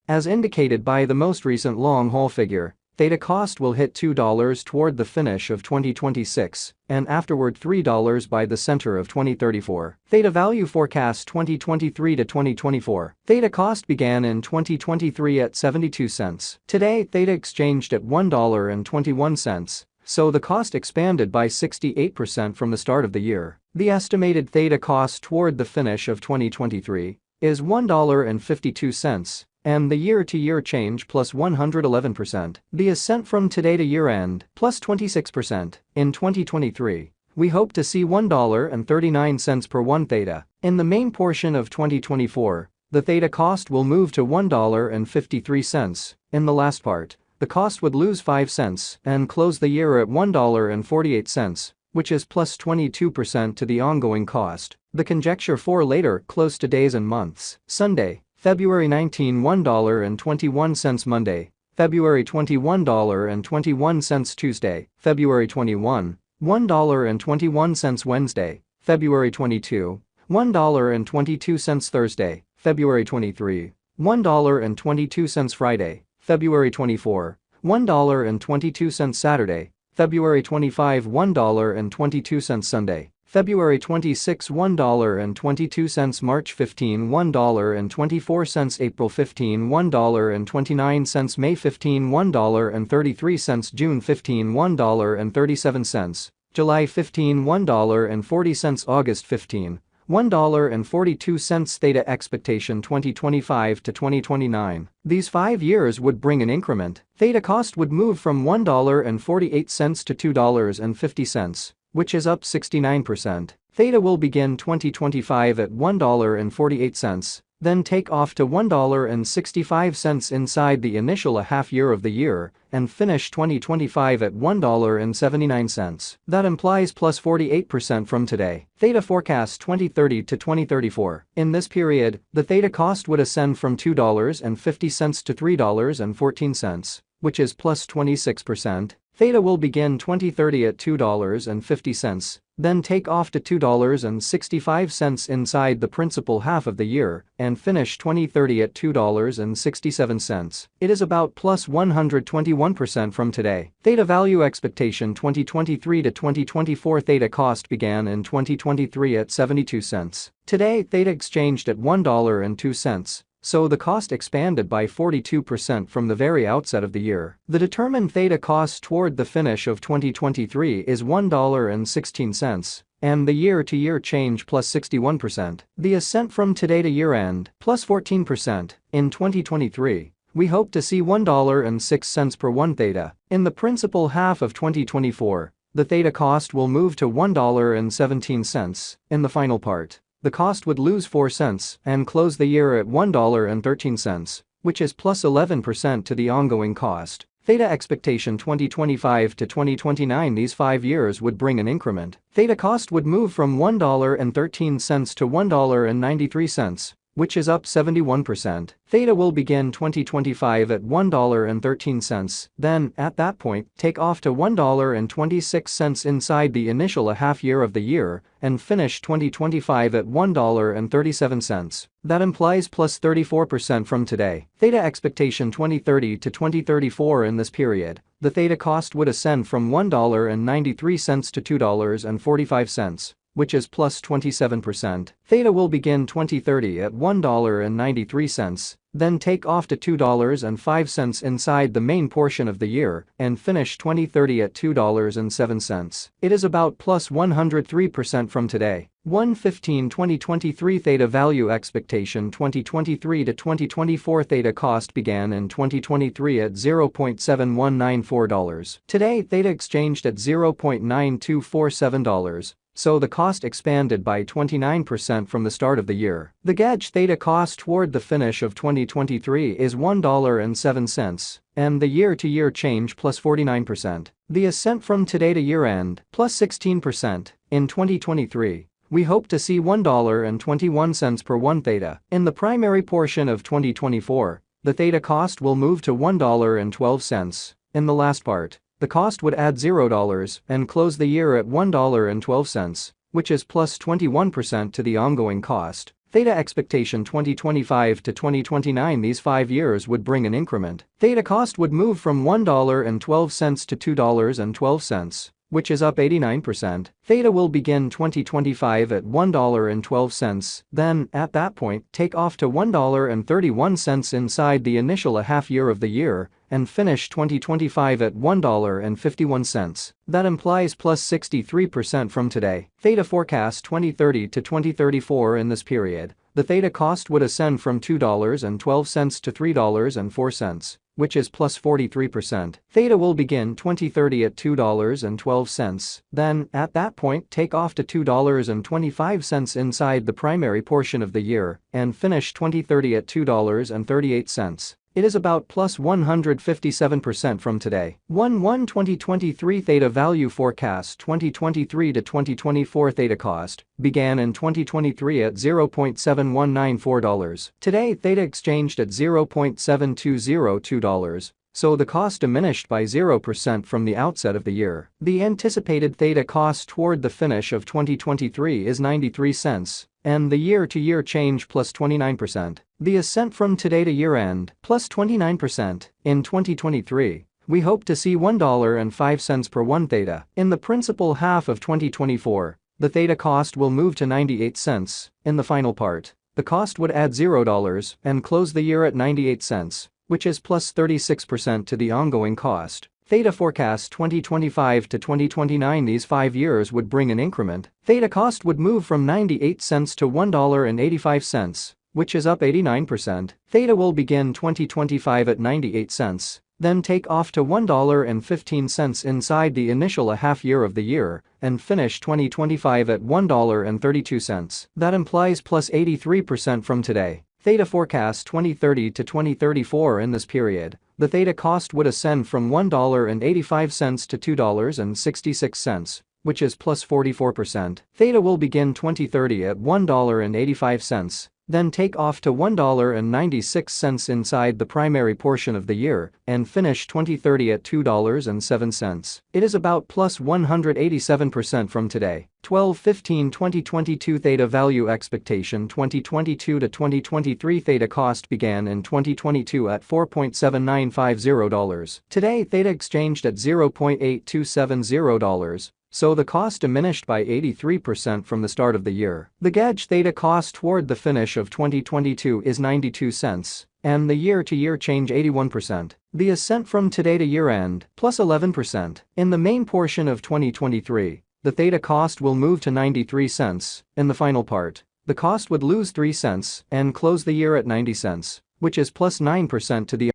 As indicated by the most recent long-haul figure, Theta cost will hit $2 toward the finish of 2026 and afterward $3 by the center of 2034. Theta value forecast 2023 to 2024. Theta cost began in 2023 at 72 cents. Today, Theta exchanged at $1.21, so the cost expanded by 68% from the start of the year. The estimated Theta cost toward the finish of 2023 is $1.52. And the year-to-year change plus 111%. The ascent from today to year-end plus 26%. In 2023, we hope to see $1.39 per 1 Theta. In the main portion of 2024, the Theta cost will move to $1.53. In the last part, the cost would lose 5 cents and close the year at $1.48, which is plus 22% to the ongoing cost. The conjecture for later close to days and months. Sunday, February 19, $1.21 Monday, February 20, $1.21 Tuesday, February 21, $1.21 Wednesday, February 22, $1.22 Thursday, February 23, $1.22 Friday, February 24, $1.22 Saturday, February 25, $1.22 Sunday, February 26, $1.22 March 15, $1.24 April 15, $1.29 May 15, $1.33 June 15, $1.37 July 15, $1.40 August 15, $1.42 Theta expectation 2025 to 2029. These 5 years would bring an increment. Theta cost would move from $1.48 to $2.50. Which is up 69%. Theta will begin 2025 at $1.48, then take off to $1.65 inside the initial half year of the year, and finish 2025 at $1.79. That implies plus 48% from today. Theta forecast 2030 to 2034. In this period, the Theta cost would ascend from $2.50 to $3.14, which is plus 26%. Theta will begin 2030 at $2.50, then take off to $2.65 inside the principal half of the year, and finish 2030 at $2.67. It is about plus 121% from today. Theta value expectation 2023 to 2024. Theta cost began in 2023 at 72 cents. Today, Theta exchanged at $1.02. So the cost expanded by 42% from the very outset of the year. The determined Theta cost toward the finish of 2023 is $1.16, and the year-to-year change plus 61%. The ascent from today to year-end plus 14%. In 2023, we hope to see $1.06 per 1 Theta. In the principal half of 2024, the Theta cost will move to $1.17. In the final part, the cost would lose 4 cents and close the year at $1.13, which is plus 11% to the ongoing cost. Theta expectation 2025 to 2029. These 5 years would bring an increment. Theta cost would move from $1.13 to $1.93, which is up 71%. Theta will begin 2025 at $1.13, then, at that point, take off to $1.26 inside the initial half year of the year, and finish 2025 at $1.37. That implies plus 34% from today. Theta expectation 2030 to 2034. In this period, the Theta cost would ascend from $1.93 to $2.45. Which is plus 27%. Theta will begin 2030 at $1.93, then take off to $2.05 inside the main portion of the year, and finish 2030 at $2.07. It is about plus 103% from today. 1/15/2023 Theta value expectation 2023 to 2024. Theta cost began in 2023 at $0.7194. Today, Theta exchanged at $0.9247. So the cost expanded by 29% from the start of the year. The gauge Theta cost toward the finish of 2023 is $1.07, and the year-to-year change plus 49%. The ascent from today to year-end plus 16%. In 2023, we hope to see $1.21 per 1 Theta. In the primary portion of 2024, the Theta cost will move to $1.12. In the last part, the cost would add $0 and close the year at $1.12, which is plus 21% to the ongoing cost. Theta expectation 2025 to 2029. These 5 years would bring an increment. Theta cost would move from $1.12 to $2.12, which is up 89%. Theta will begin 2025 at $1.12, then, at that point, take off to $1.31 inside the initial half year of the year, and finish 2025 at $1.51. That implies plus 63% from today. Theta forecast 2030 to 2034. In this period, the Theta cost would ascend from $2.12 to $3.04, which is plus 43%. Theta will begin 2030 at $2.12, then, at that point, take off to $2.25 inside the primary portion of the year, and finish 2030 at $2.38. It is about plus 157% from today. 2023 Theta value forecast 2023 to 2024. Theta cost began in 2023 at $0.7194. Today Theta exchanged at $0.7202. So the cost diminished by 0% from the outset of the year. The anticipated Theta cost toward the finish of 2023 is 93 cents, and the year-to-year change plus 29%. The ascent from today to year-end plus 29%. In 2023, we hope to see $1.05 per 1 Theta. In the principal half of 2024, the Theta cost will move to 98 cents. In the final part, the cost would add $0 and close the year at 98 cents. Which is plus 36% to the ongoing cost. Theta forecast 2025 to 2029. These 5 years would bring an increment. Theta cost would move from 98 cents to $1.85, which is up 89%. Theta will begin 2025 at 98 cents, then take off to $1.15 inside the initial half year of the year, and finish 2025 at $1.32. That implies plus 83% from today. Theta forecast 2030 to 2034. In this period, the Theta cost would ascend from $1.85 to $2.66, which is plus 44%. Theta will begin 2030 at $1.85, then take off to $1.96 inside the primary portion of the year, and finish 2030 at $2.07. It is about plus 187% from today. 12/15/2022 Theta value expectation 2022 to 2023. Theta cost began in 2022 at $4.7950. Today Theta exchanged at $0.8270. So the cost diminished by 83% from the start of the year. The gauge Theta cost toward the finish of 2022 is 92 cents, and the year-to-year change 81%. The ascent from today to year-end plus 11%. In the main portion of 2023, the Theta cost will move to 93 cents. In the final part, the cost would lose 3 cents and close the year at 90 cents, which is plus 9% to the